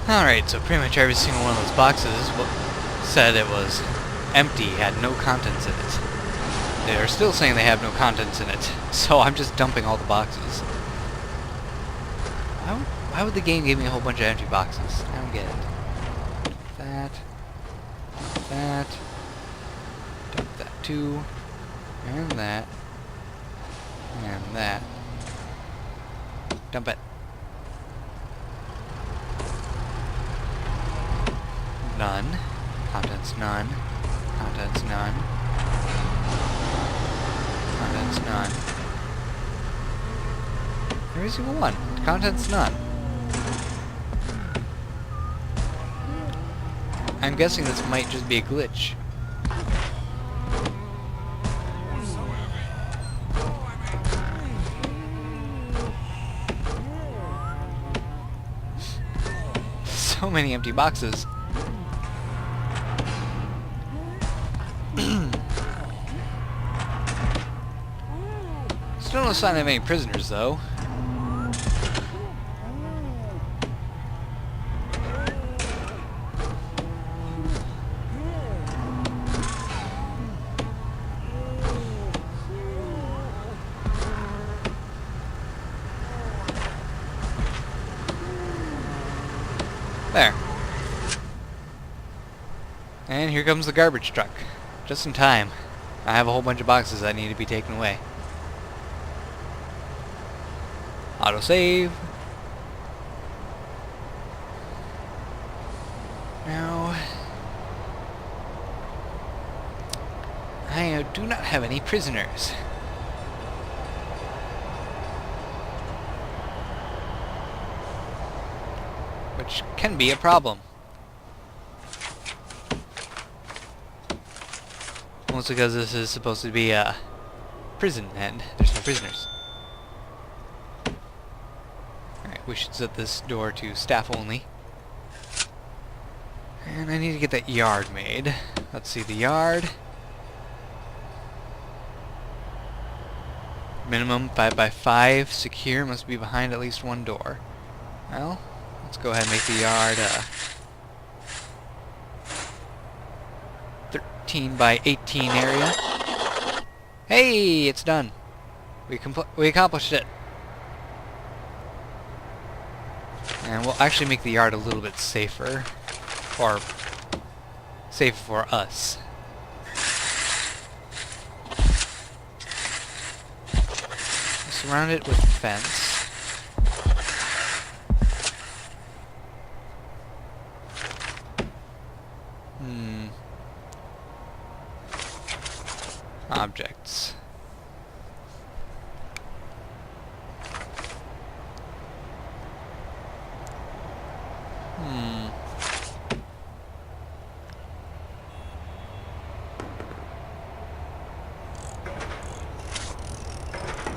Alright, so pretty much every single one of those boxes said it was empty, had no contents in it. They're still saying they have no contents in it, so I'm just dumping all the boxes. Why would the game give me a whole bunch of empty boxes? I don't get it. That. Dump that too. And that. And that. Dump it. None. Contents none. Contents none. Contents none. Every single one. Contents none. I'm guessing this might just be a glitch. So many empty boxes. Still no sign of any prisoners, though. There. And here comes the garbage truck. Just in time. I have a whole bunch of boxes that need to be taken away. Autosave. Now, I do not have any prisoners. Which can be a problem. Mostly because this is supposed to be a prison and there's no prisoners. Alright, we should set this door to staff only. And I need to get that yard made. Let's see, the yard. Minimum 5x5, secure, must be behind at least one door. Well, let's go ahead and make the yard 13 by 18 area. Hey, it's done. We accomplished it. And we'll actually make the yard a little bit safer. Or safer for us. Surround it with a fence. Objects.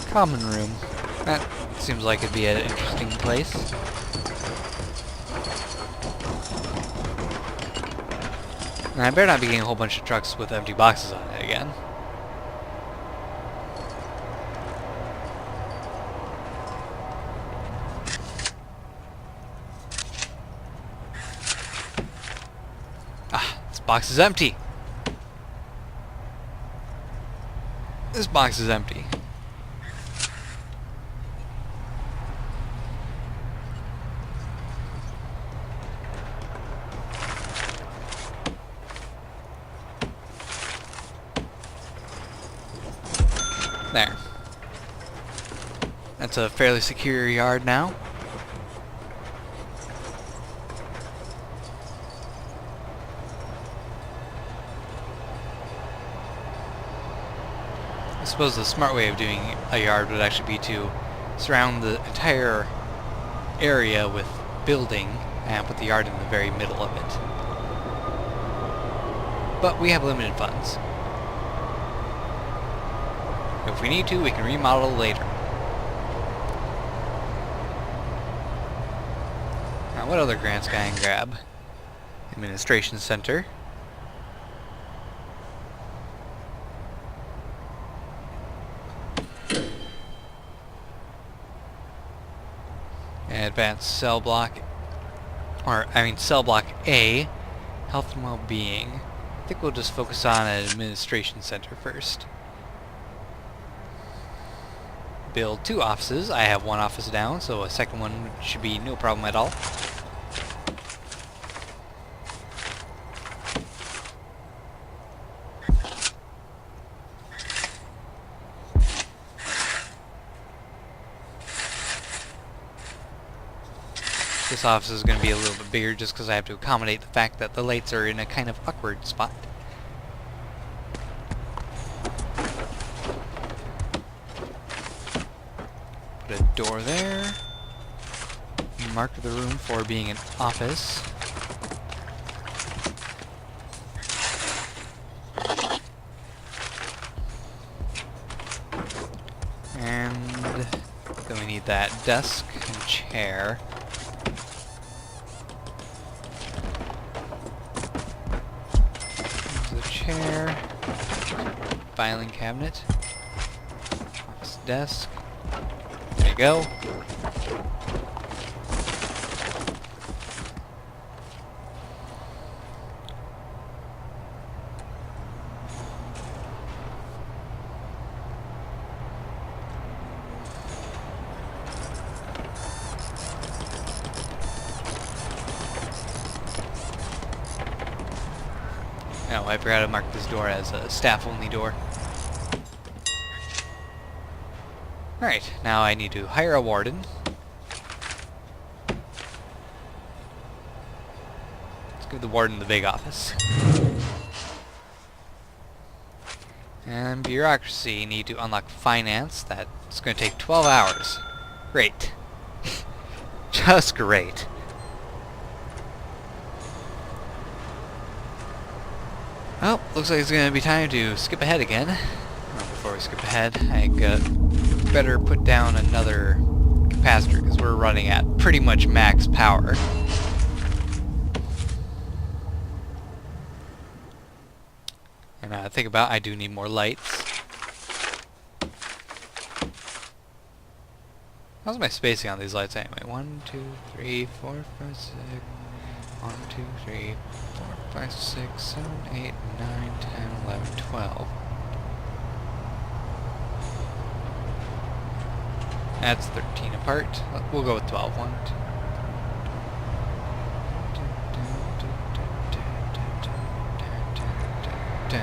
Common room. That seems like it'd be an interesting place. And I better not be getting a whole bunch of trucks with empty boxes on it again. Ah, this box is empty. This box is empty. There. That's a fairly secure yard now. I suppose the smart way of doing a yard would actually be to surround the entire area with building and put the yard in the very middle of it. But we have limited funds. If we need to, we can remodel later. Now, what other grants can I grab? Administration Center. Advanced cell block. Or, I mean, cell block A, health and well-being. I think we'll just focus on an administration center first. Build 2 offices. I have 1 office down, so a second one should be no problem at all. This office is going to be a little bit bigger just because I have to accommodate the fact that the lights are in a kind of awkward spot. Put a door there. Mark the room for being an office. And then we need that desk and chair. Chair, filing cabinet, office desk, there you go. Oh, I forgot to mark this door as a staff-only door. Alright, now I need to hire a warden. Let's give the warden the big office. And bureaucracy, need to unlock finance. That's going to take 12 hours. Great. Just great. Well, looks like it's going to be time to skip ahead again. Well, before we skip ahead, I better put down another capacitor because we're running at pretty much max power. And think about, I do need more lights. How's my spacing on these lights anyway? 1, 2, 3, 4, 5, 6. 1, 2, 3, 4, 5, 6, 7, 8, 9, 10, 11, 12. That's 13 apart. We'll go with 12. 1, 2.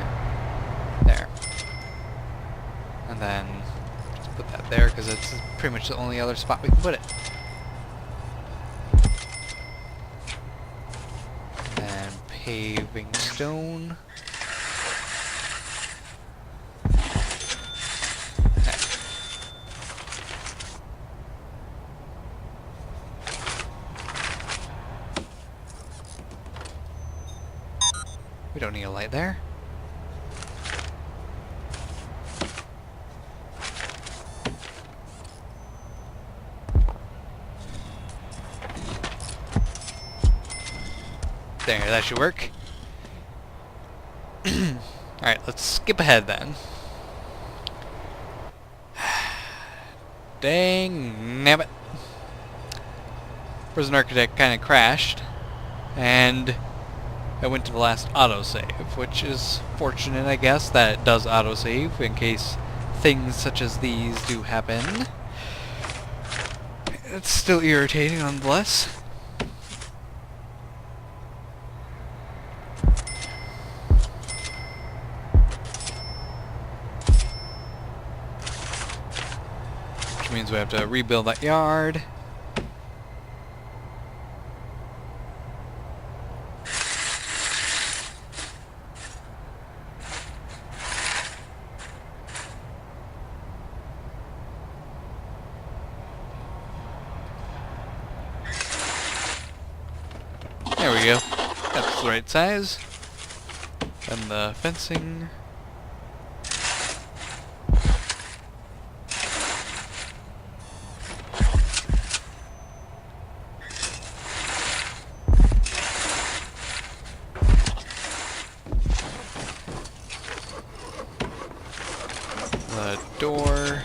There. And then just put that there because it's pretty much the only other spot we can put it. Paving stone. Okay. We don't need a light there. There, that should work. Alright, let's skip ahead then. Dang nabbit. Prison Architect kind of crashed, and I went to the last autosave, which is fortunate, I guess, that it does autosave in case things such as these do happen. It's still irritating nonetheless. Which means we have to rebuild that yard. There we go. That's the right size. And the fencing. The door.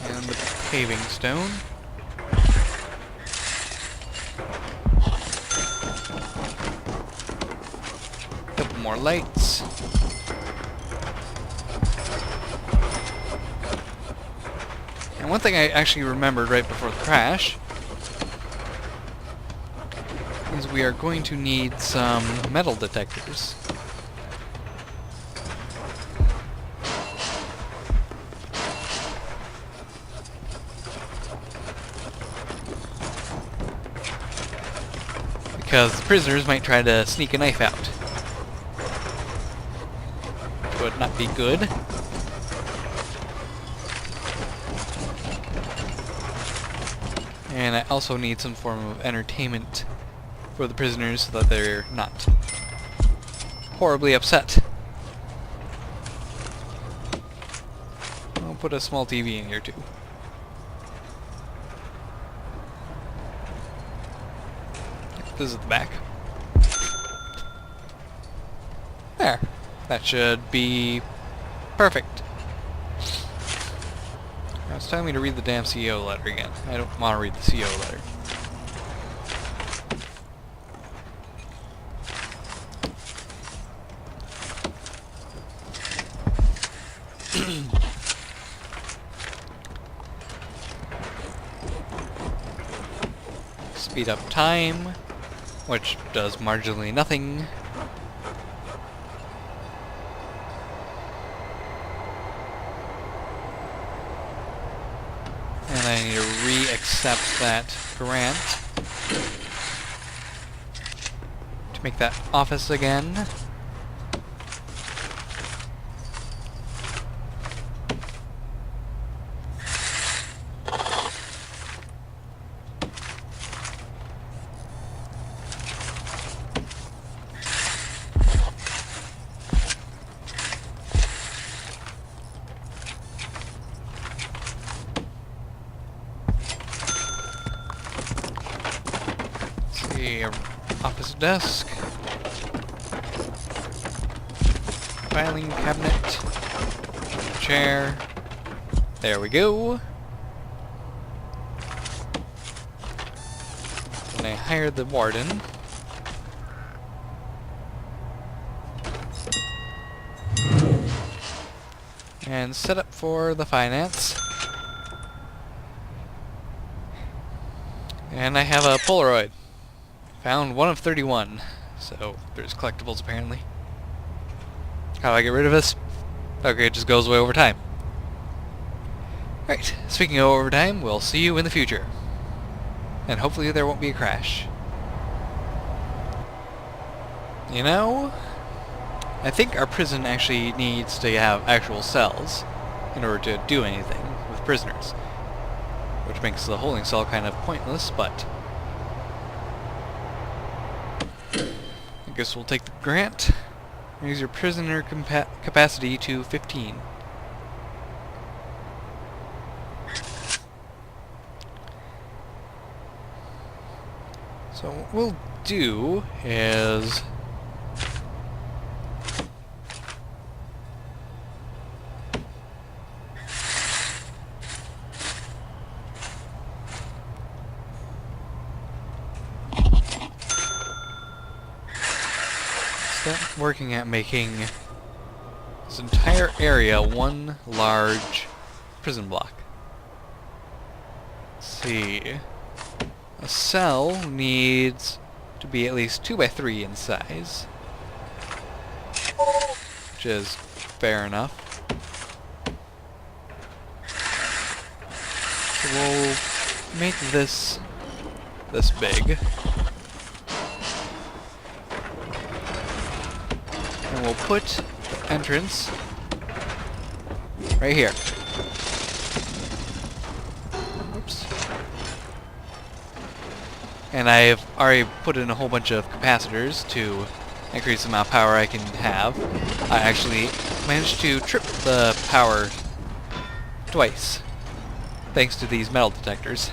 And the paving stone. more lights. And one thing I actually remembered right before the crash is we are going to need some metal detectors. Because the prisoners might try to sneak a knife out. Which would not be good. And I also need some form of entertainment for the prisoners so that they're not horribly upset. I'll put a small TV in here too. This is the back. There. That should be perfect. Now it's telling me to read the damn CEO letter again. I don't want to read the CEO letter. Speed up time, which does marginally nothing. And I need to re-accept that grant to make that office again. Office desk, filing cabinet, chair. There we go. And I hired the warden. And set up for the finance. And I have a Polaroid. Found 1 of 31, so there's collectibles apparently. How do I get rid of this? Okay, it just goes away over time. Right, speaking of overtime, we'll see you in the future. And hopefully there won't be a crash. You know, I think our prison actually needs to have actual cells in order to do anything with prisoners. Which makes the holding cell kind of pointless, but I guess we'll take the grant. Raise your prisoner capacity to 15. So what we'll do is start working at making this entire area one large prison block. Let's see. A cell needs to be at least 2 by 3 in size, which is fair enough. So we'll make this big. And we'll put the entrance right here. Oops. And I've already put in a whole bunch of capacitors to increase the amount of power I can have. I actually managed to trip the power twice, thanks to these metal detectors.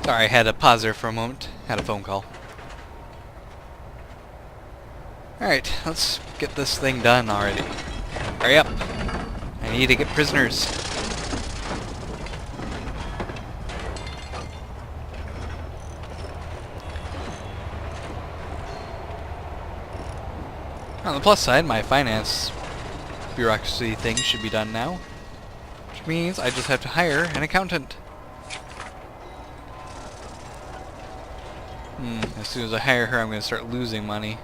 Sorry, I had to pause there for a moment. Had a phone call. Alright, let's get this thing done already. Hurry up. I need to get prisoners. On the plus side, my finance bureaucracy thing should be done now, which means I just have to hire an accountant. As soon as I hire her, I'm going to start losing money.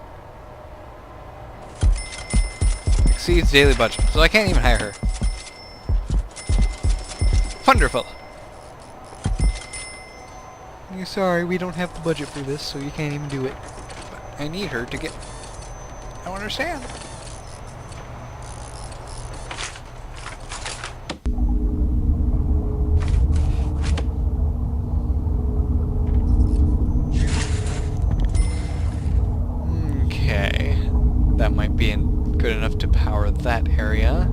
Exceeds daily budget, so I can't even hire her. Wonderful! Sorry, we don't have the budget for this, so you can't even do it. But I need her to get... I don't understand. Okay. That might be good enough to power that area.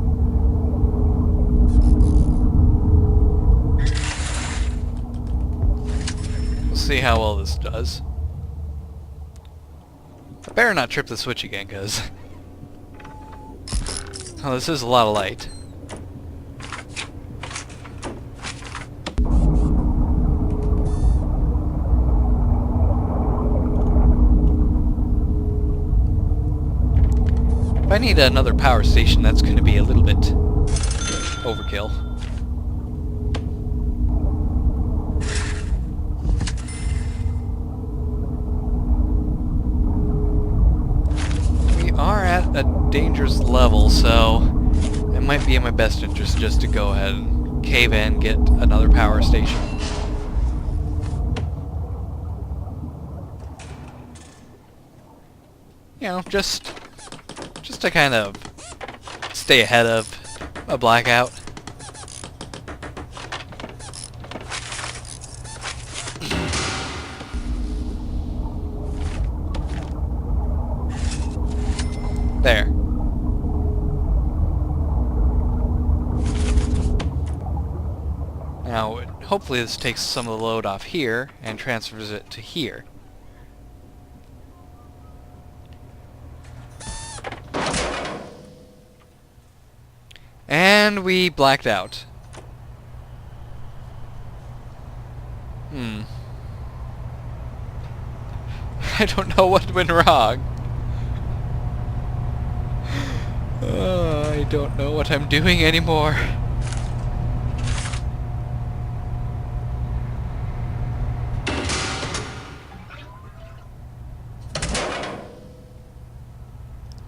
We'll see how well this does. I better not trip the switch again, cause oh, this is a lot of light. If I need another power station, that's going to be a little bit overkill. We are at a dangerous level, so it might be in my best interest just to go ahead and cave in, get another power station. You know, just to kind of stay ahead of a blackout. There. Now, hopefully this takes some of the load off here and transfers it to here. And we blacked out. I don't know what went wrong. I don't know what I'm doing anymore.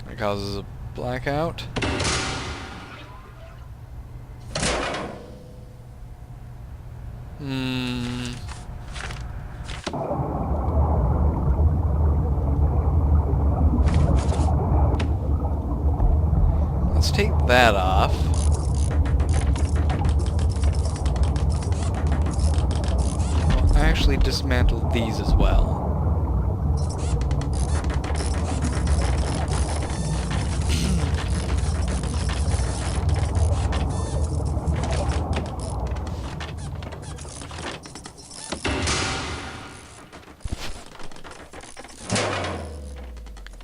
It causes a blackout. Let's take that off. I'll actually dismantle these as well.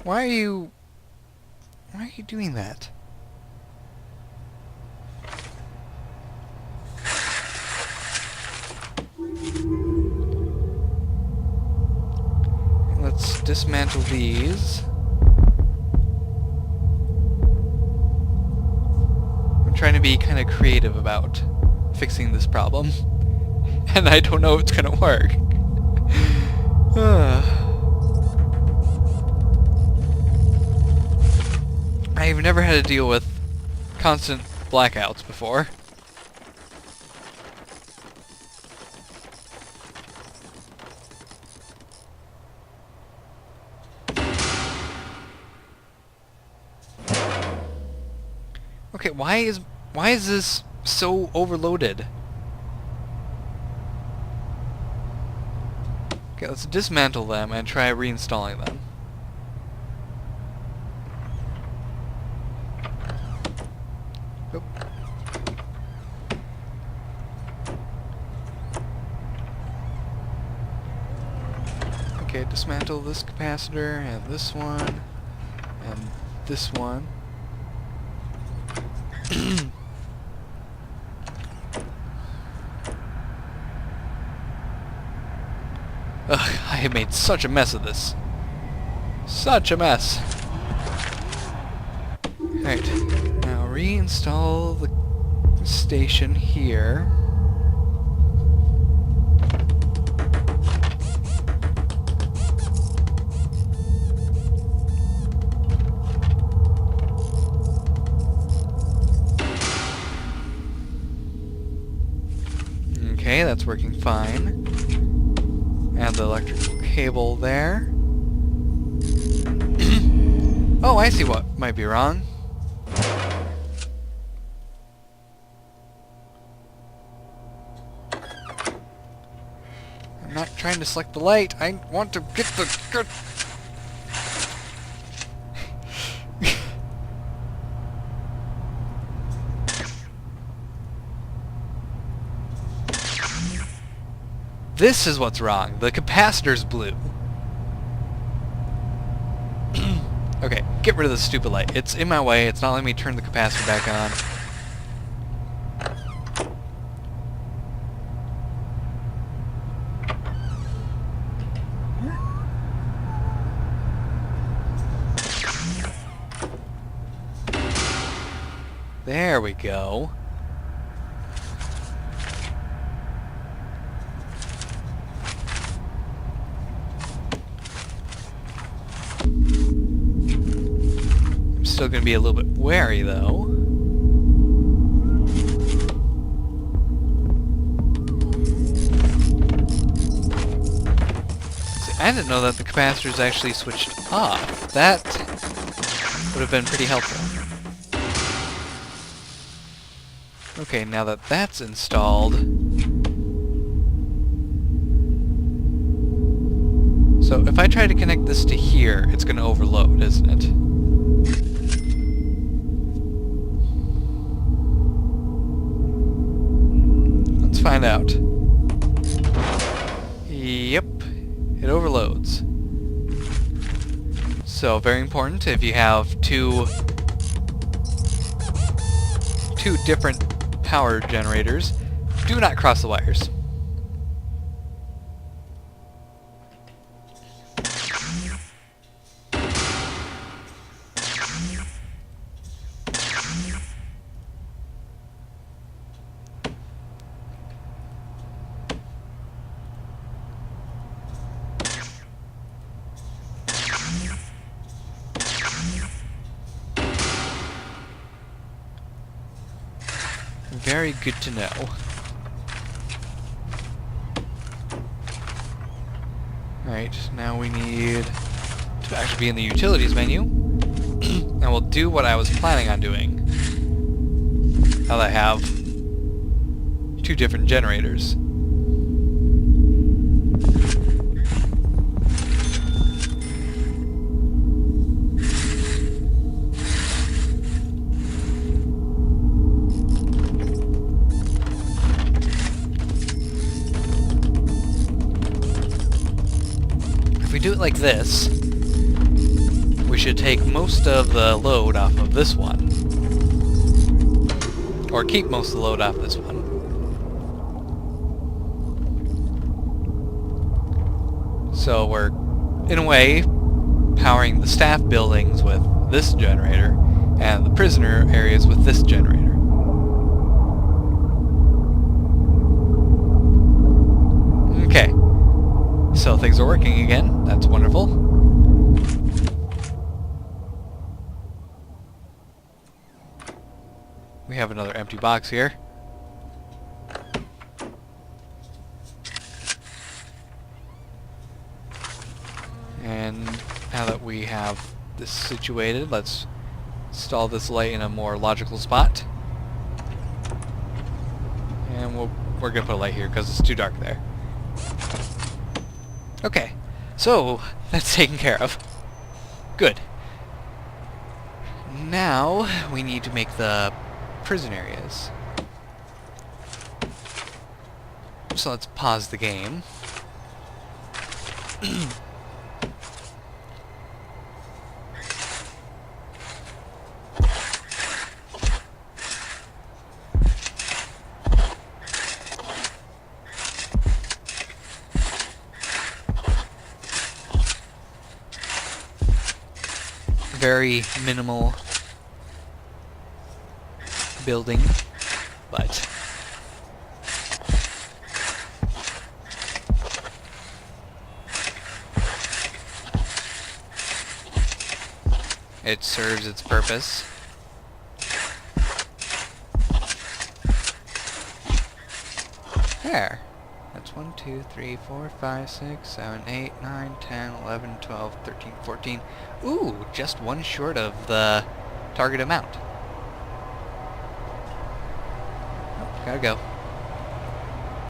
Why are you doing that? Let's dismantle these. I'm trying to be kind of creative about fixing this problem. And I don't know if it's gonna work. I've never had to deal with constant blackouts before. Okay, why is this so overloaded? Okay, let's dismantle them and try reinstalling them. Oop. Okay, dismantle this capacitor and this one and this one. Ugh, I have made such a mess of this. Such a mess. Alright, now reinstall the station here. Okay, that's working fine. Add the electrical cable there. Oh, I see what might be wrong. I'm not trying to select the light. I want to get the... This is what's wrong. The capacitor's blue. Okay, get rid of this stupid light. It's in my way. It's not letting me turn the capacitor back on. There we go. I'm still going to be a little bit wary, though. See, I didn't know that the capacitors actually switched off. That would have been pretty helpful. Okay, now that that's installed... So if I try to connect this to here, it's going to overload, isn't it? Let's find out. Yep, it overloads. So very important, if you have two different power generators, do not cross the wires. Very good to know. Alright, now we need to actually be in the utilities menu. And we'll do what I was planning on doing. Now that I have two different generators. If we do it like this, we should take most of the load off of this one. Or keep most of the load off this one. So we're, in a way, powering the staff buildings with this generator, and the prisoner areas with this generator. Okay. So things are working again. That's wonderful. We have another empty box here. And now that we have this situated, let's install this light in a more logical spot. And we're going to put a light here because it's too dark there. Okay, so that's taken care of. Good. Now we need to make the prison areas. So let's pause the game. Very minimal building, but it serves its purpose. There. That's 1, 2, 3, 4, 5, 6, 7, 8, 9, 10, 11, 12, 13, 14. Ooh, just one short of the target amount. Oh, gotta go.